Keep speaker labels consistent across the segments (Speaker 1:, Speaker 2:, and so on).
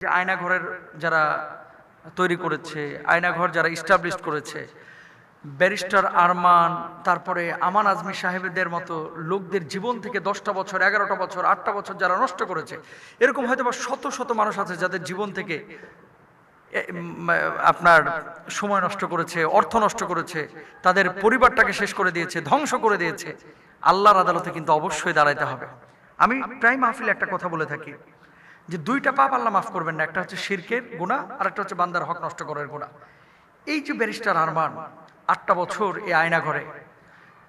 Speaker 1: যে আয়নাঘরের যারা তৈরি করেছে, আয়নাঘর যারা ইস্টাবলিশ করেছে, ব্যারিস্টার আরমান, তারপরে আমান আজমি সাহেবদের মতো লোকদের জীবন থেকে 10টা বছর, 11টা বছর, 8টা বছর যারা নষ্ট করেছে, এরকম হয়তো বা শত শত মানুষ আছে যাদের জীবন থেকে আপনার সময় নষ্ট করেছে, অর্থ নষ্ট করেছে, তাদের পরিবারটাকে শেষ করে দিয়েছে, ধ্বংস করে দিয়েছে। আল্লাহর আদালতে কিন্তু অবশ্যই দাঁড়াইতে হবে। আমি প্রায় মাহফিলে একটা কথা বলে থাকি যে দুইটা পাপ আল্লাহ মাফ করবেন না, একটা হচ্ছে শিরকের গুনাহ আর একটা হচ্ছে বান্দার হক নষ্ট করার গুনাহ। এই যে ব্যারিস্টার আরমান 8টা বছর এই আয়না ঘরে,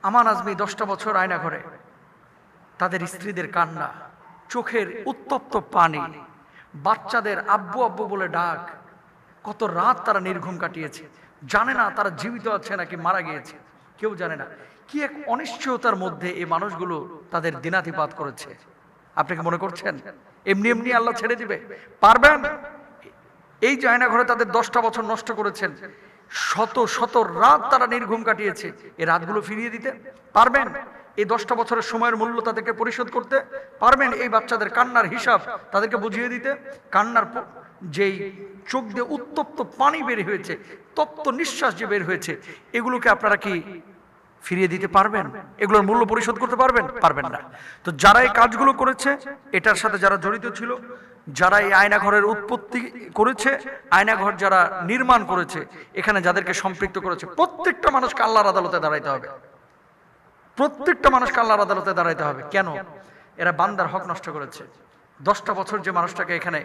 Speaker 1: আমান আজমি 10টা বছর আয়না ঘরে, তাদের স্ত্রীদের কান্না, চোখের উত্তপ্ত পানি, বাচ্চাদের আব্বু আব্বু বলে ডাক, কত রাত তারা নির্ঘুম কাটিয়েছে, জানে না তারা জীবিত আছে নাকি মারা গিয়েছে, কেউ জানে না। কি এক অনিশ্চয়তার মধ্যে এই মানুষগুলো তাদের দিনাতিপাত করেছে। আপনি কি মনে করছেন এমনি এমনি আল্লাহ ছেড়ে দিবে? পারবেন? এই যে আয়না ঘরে তাদের 10টা বছর নষ্ট করেছেন, শত শত রাত তারা নির্ঘুম কাটিয়েছে, এই রাতগুলো ফিরিয়ে দিতে পারবেন? এই 10টা বছরের সময়ের মূল্য তাদেরকে পরিশোধ করতে পারবেন? এই বাচ্চাদের কান্নার হিসাব তাদেরকে বুঝিয়ে দিতে, কান্নার যেই চোখ দিয়ে উত্তপ্ত পানি বের হয়েছে, তপ্ত নিঃশ্বাস যে বের হয়েছে, এগুলোকে আপনারা কি ফিরিয়ে দিতে পারবেন? এগুলোর মূল্য পরিশোধ করতে পারবেন? পারবেন না। তো যারা এই কাজগুলো করেছে, এটার সাথে যারা জড়িত ছিল, যারা এই আয়নাঘরের উৎপত্তি করেছে, আয়নাঘর যারা নির্মাণ করেছে, এখানে যাদেরকে সম্পৃক্ত করেছে, প্রত্যেকটা মানুষকে আল্লাহর আদালতে দাঁড়াইতে হবে। প্রত্যেকটা মানুষকে আল্লাহর আদালতে দাঁড়াইতে হবে। কেন? এরা বান্দার হক নষ্ট করেছে। 10টা বছর যে মানুষটাকে এখানে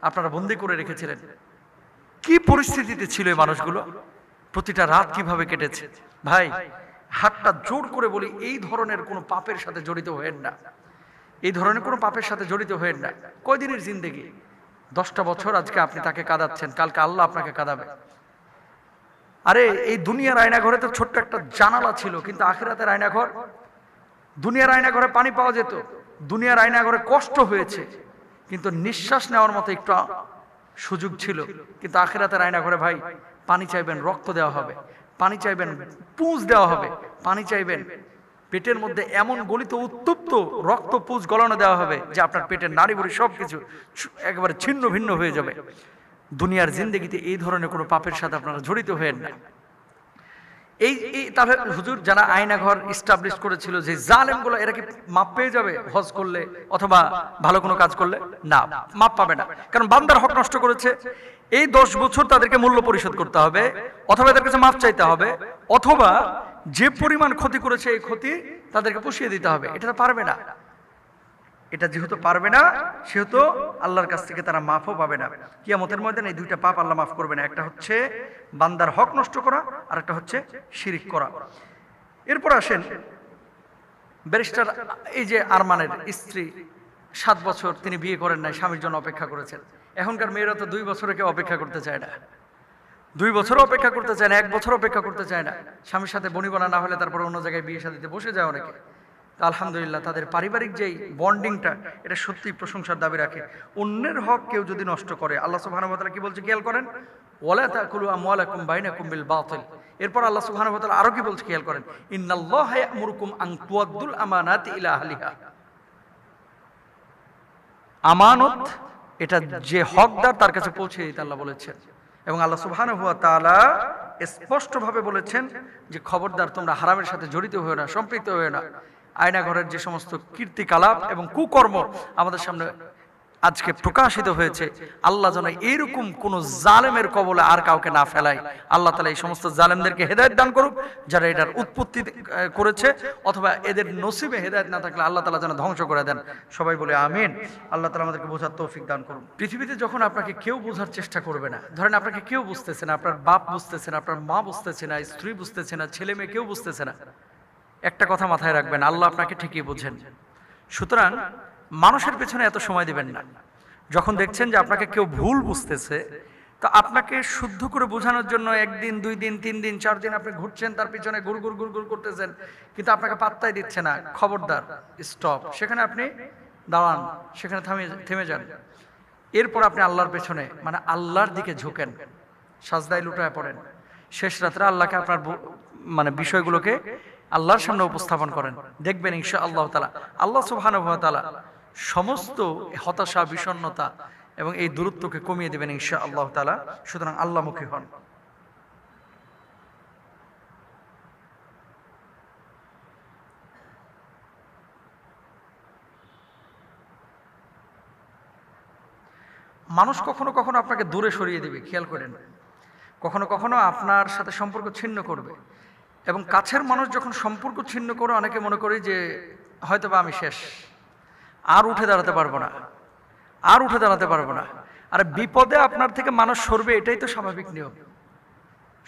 Speaker 1: আপনারা বন্দি করে রেখেছিলেন, কি পরিস্থিতিতে ছিল এই মানুষগুলো? প্রতিটা রাত কিভাবে কেটেছে? ভাই, হাতটা জোর করে বলি, এই ধরনের কোনো পাপের সাথে জড়িত হয়েন না। এই ধরনের কোনো পাপের সাথে জড়িত হয়েন না। কয়দিনের জিন্দেগি? 10টা বছর আজকে আপনি তাকে কাঁদাচ্ছেন, কালকে আল্লাহ আপনাকে কাঁদাবে। আরে এই দুনিয়ার আয়নাঘরে তো ছোট্ট একটা জানালা ছিল, কিন্তু আখিরাতের আয়নাঘর, দুনিয়ার আয়নাঘরে পানি পাওয়া যেত, দুনিয়ার আয়নাঘরে কষ্ট হয়েছে, কিন্তু নিঃশ্বাস নেওয়ার মতো একটু সুযোগ ছিল। কিন্তু আখিরাতের আয়নাঘরে ভাই, পানি চাইবেন রক্ত দেওয়া হবে, পানি চাইবেন পুঁজ দেওয়া হবে, পানি চাইবেন পেটের মধ্যে এমন গলিত উত্তপ্ত রক্ত পুঁজ গলানো দেওয়া হবে যে আপনার পেটের নাড়িভুড়ি সবকিছু একেবারে ছিন্ন ভিন্ন হয়ে যাবে। দুনিয়ার জিন্দেগিতে এই ধরনের কোনো পাপের সাথে আপনারা জড়িত হয়েন না। এই তাহলে হুজুর যারা আয়নাঘর ইস্টাবলিশ করেছিল, যে জালেমগুলো, এরা কি মাপ পেয়ে যাবে হজ করলে অথবা ভালো কোনো কাজ করলে? না, মাপ পাবে না। কারণ বান্দার হক নষ্ট করেছে। এই 10 বছর তাদেরকে মূল্য পরিশোধ করতে হবে, অথবা এদের কাছে মাপ চাইতে হবে, অথবা যে পরিমাণ ক্ষতি করেছে এই ক্ষতি তাদেরকে পুষিয়ে দিতে হবে। এটা পারবে না। এটা যেহেতু পারবে না, সেহেতু আল্লাহর কাছ থেকে তারা মাফও পাবে না। কিয়ামতের ময়দানে এই দুইটা পাপ আল্লাহ মাফ করবে না। একটা হচ্ছে বান্দার হক নষ্ট করা, আর একটা হচ্ছে শিরিক করা। এরপর আসেন ব্যারিস্টার এই যে আরমানের স্ত্রী, 7 বছর তিনি বিয়ে করেন নাই, স্বামীর জন্য অপেক্ষা করেছেন। এখনকার মেয়েরা তো 2 বছরে কেউ অপেক্ষা করতে চায় না, 2 বছরও অপেক্ষা করতে চায় না, 1 বছর অপেক্ষা করতে চায় না। স্বামীর সাথে বনিবনা না হলে তারপর অন্য জায়গায় বিয়ে শাদীতে বসে যায় অনেকে। আলহামদুলিল্লাহ, তাদের পারিবারিক যেই বন্ডিংটা, এটা সত্যিই প্রশংসার দাবি রাখে। অন্যের হক কেউ যদি নষ্ট করে, আল্লাহ সুবহানাহু ওয়া তাআলা কি বলছে খেয়াল করেন? ওয়ালা তাকুলু আমওয়ালাকুম বাইনাকুম বিল বাতিল। এরপর আল্লাহ সুবহানাহু ওয়া তাআলা আরো কি বলছে খেয়াল করেন? ইন্নাল্লাহা ইয়া'মুরুকুম আন তুআদ্দুল আমানাতি ইলা আহলিহা। আমানত, এটা যে হকদার তার কাছে পৌঁছে দিতে আল্লাহ বলেছেন। এবং আল্লাহ সুবহানাহু ওয়া তাআলা স্পষ্টভাবে বলেছেন যে খবরদার তোমরা হারামের সাথে জড়িত হও না, সম্পৃক্ত হও না। আয়নাঘরের যে সমস্ত কীর্তিকলাপ এবং কুকর্ম আমাদের সামনে আজকে প্রকাশিত হয়েছে, আল্লাহ যেন এইরকম কোন জালেমের কবলে আর কাউকে না ফেলায়। আল্লাহ তাআলা এই সমস্ত জালেমদেরকে হেদায়েত দান করুক, যারা এটার উৎপত্তি করেছে, অথবা এদের নসিবে হেদায়েত না থাকলে আল্লাহ তাআলা যেন ধ্বংস করে দেন। সবাই বলে আমিন। আল্লাহ তাআলা আমাদেরকে বোঝার তৌফিক দান করুন। পৃথিবীতে যখন আপনাকে কেউ বোঝার চেষ্টা করবে না, ধরেন আপনাকে কেউ বুঝতেছে না, আপনার বাপ বুঝতেছে না, আপনার মা বুঝতেছে না, স্ত্রী বুঝতেছে না, ছেলে মেয়ে কেউ বুঝতেছে না, একটা কথা মাথায় রাখবেন, আল্লাহ আপনাকে ঠিকই বুঝেন। সুতরাং মানুষের পেছনে এত সময় দিবেন না। যখন দেখছেন যে আপনাকে কেউ ভুল বুঝতেছে, তো আপনাকে শুদ্ধ করে বোঝানোর জন্য 1 দিন 2 দিন 3 দিন 4 দিন আপনি ঘুরছেন, তার পিছনে গুড় গুড় করতেছেন, কিন্তু আপনাকে পাত্তাই দিচ্ছে না। খবরদার, স্টপ। সেখানে আপনি দাঁড়ান, সেখানে থেমে যান। এরপর আপনি আল্লাহর পেছনে, মানে আল্লাহর দিকে ঝুঁকেন, সাজদায় লুটায় পড়েন। শেষ রাত্রে আল্লাহকে আপনার মানে বিষয়গুলোকে আল্লাহর সামনে উপস্থাপন করেন। দেখবেন ইনশাআল্লাহ তাআলা আল্লাহ সুবহানাহু ওয়া তাআলা সমস্ত হতাশা, বিষণ্ণতা এবং এই দূরত্বকে কমিয়ে দেবেন ইনশাআল্লাহ তাআলা। সুতরাং আল্লাহমুখী হন। মানুষ কখনো কখনো আপনাকে দূরে সরিয়ে দেবে, খেয়াল করেন। কখনো কখনো আপনার সাথে সম্পর্ক ছিন্ন করবে, এবং কাছের মানুষ যখন সম্পর্ক ছিন্ন করে অনেকে মনে করে যে হয়তোবা আমি শেষ, আর উঠে দাঁড়াতে পারবো না, আর উঠে দাঁড়াতে পারবো না। আর বিপদে আপনার থেকে মানুষ সরবে, এটাই তো স্বাভাবিক নিয়ম।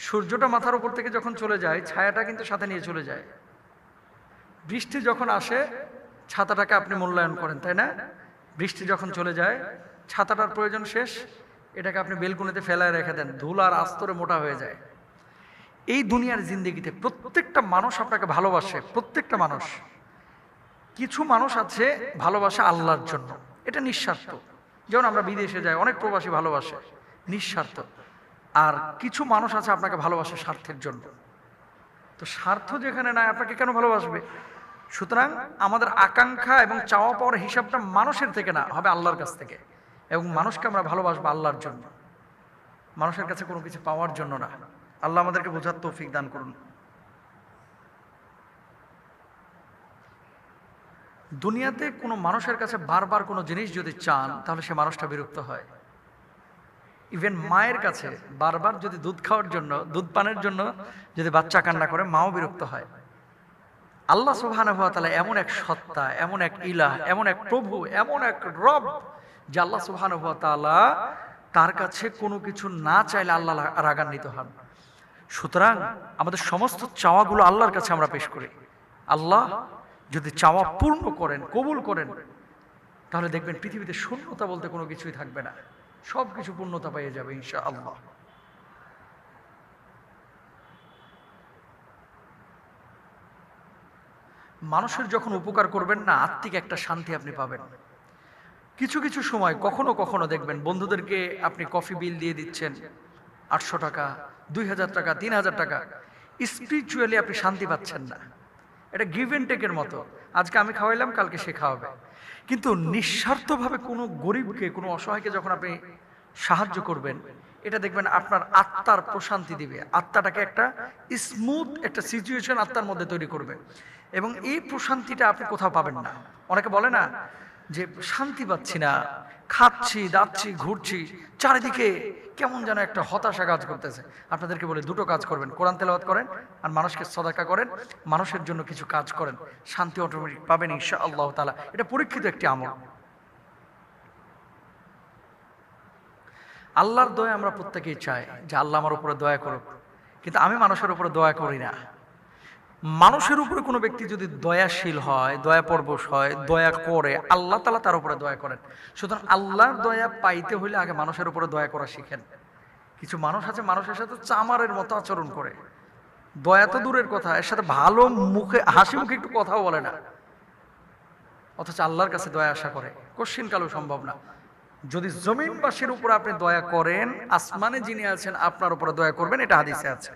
Speaker 1: সূর্যটা মাথার উপর থেকে যখন চলে যায়, ছায়াটা কিন্তু সাথে নিয়ে চলে যায়। বৃষ্টি যখন আসে, ছাতাটাকে আপনি মূল্যায়ন করেন, তাই না? বৃষ্টি যখন চলে যায়, ছাতাটার প্রয়োজন শেষ, এটাকে আপনি বেলকুনিতে ফেলায় রেখে দেন, ধুল আর আস্তরে মোটা হয়ে যায়। এই দুনিয়ার জিন্দেগিতে প্রত্যেকটা মানুষ আপনাকে ভালোবাসে, প্রত্যেকটা মানুষ। কিছু মানুষ আছে ভালোবাসা আল্লাহর জন্য, এটা নিঃস্বার্থ। যেমন আমরা বিদেশে যাই, অনেক প্রবাসী ভালোবাসে, নিঃস্বার্থ। আর কিছু মানুষ আছে আপনাকে ভালোবাসে স্বার্থের জন্য। তো স্বার্থ যেখানে নাই, আপনাকে কেন ভালোবাসবে? সুতরাং আমাদের আকাঙ্ক্ষা এবং চাওয়া পাওয়ার হিসাবটা মানুষের থেকে না, হবে আল্লাহর কাছ থেকে। এবং মানুষকে আমরা ভালোবাসবো আল্লাহর জন্য, মানুষের কাছে কোনো কিছু পাওয়ার জন্য না। আল্লাহ আমাদেরকে বোঝার তৌফিক দান করুন। দুনিয়াতে কোনো মানুষের কাছে বারবার কোনো জিনিস যদি চান, তাহলে সে মানুষটা বিরক্ত হয়। ইভেন মায়ের কাছে বারবার যদি দুধ খাওয়ার জন্য, দুধ পানের জন্য যদি বাচ্চা কান্না করে, মাও বিরক্ত হয়। আল্লাহ সুবহানাহু ওয়া তাআলা এমন এক সত্তা, এমন এক ইলাহ, এমন এক প্রভু, এমন এক রব, যে আল্লাহ সুবহানাহু ওয়া তাআলা তার কাছে কোনো কিছু না চাইলে আল্লাহ রাগান্বিত হন। সুতরাং আমাদের সমস্ত চাওয়াগুলো আল্লাহর কাছে আমরা পেশ করি। আল্লাহ যদি চাওয়া পূর্ণ করেন, কবুল করেন, তাহলে দেখবেন পৃথিবীতে শূন্যতা বলতে কোনো কিছুই থাকবে না, সব কিছু পূর্ণতা পেয়ে যাবে ইনশাআল্লাহ। মানুষের যখন উপকার করবেন না, আত্মিক একটা শান্তি আপনি পাবেন। কিছু কিছু সময় কখনো কখনো দেখবেন বন্ধুদেরকে আপনি কফি বিল দিয়ে দিচ্ছেন 800 টাকা, 2000 টাকা, 3000 টাকা, স্পিরিচুয়ালি আপনি শান্তি পাচ্ছেন না। এটা গিভ অ্যান্ড টেকের মতো, আজকে আমি খাওয়াইলাম, কালকে সে খাওয়াবে। কিন্তু নিঃস্বার্থভাবে কোনো গরিবকে, কোনো অসহায়কে যখন আপনি সাহায্য করবেন, এটা দেখবেন আপনার আত্মার প্রশান্তি দিবে, আত্মাটাকে একটা স্মুথ একটা সিচুয়েশন আত্মার মধ্যে তৈরি করবে। এবং এই প্রশান্তিটা আপনি কোথাও পাবেন না। অনেকে বলে না যে শান্তি পাচ্ছি না, খাচ্ছি, দাচ্ছি, ঘুরছি, চারিদিকে কেমন যেন একটা হতাশা কাজ করতেছে। আপনাদেরকে বলে দুটো কাজ করবেন, কোরআন তেলাওয়াত করেন আর মানুষকে সদাকা করেন, মানুষের জন্য কিছু কাজ করেন, শান্তি অটোমেটিক পাবেন ইনশাআল্লাহ তাআলা। এটা পরীক্ষিত একটি আমল। আল্লাহর দয়া আমরা প্রত্যেকেই চাই যে আল্লাহ আমার উপরে দয়া করুক, কিন্তু আমি মানুষের উপরে দয়া করি না। মানুষের উপরে কোনো ব্যক্তি যদি দয়াশীল হয়, দয়া পরবশ হয়, দয়া করে, আল্লাহ তাআলা তার উপরে দয়া করেন। সুতরাং আল্লাহর দয়া পাইতে হইলে আগে মানুষের উপরে দয়া করা শিখেন। কিছু মানুষ আছে মানুষের সাথে চামারের মতো আচরণ করে, দয়া তো দূরের কথা, এর সাথে ভালো মুখে, হাসি মুখে একটু কথাও বলে না, অথচ আল্লাহর কাছে দয়া আশা করে। কোশ্চিন কালেও সম্ভব না। যদি জমিনবাসীর উপর আপনি দয়া করেন, আসমানে যিনি আছেন আপনার উপরে দয়া করবেন, এটা হাদিসে আছে।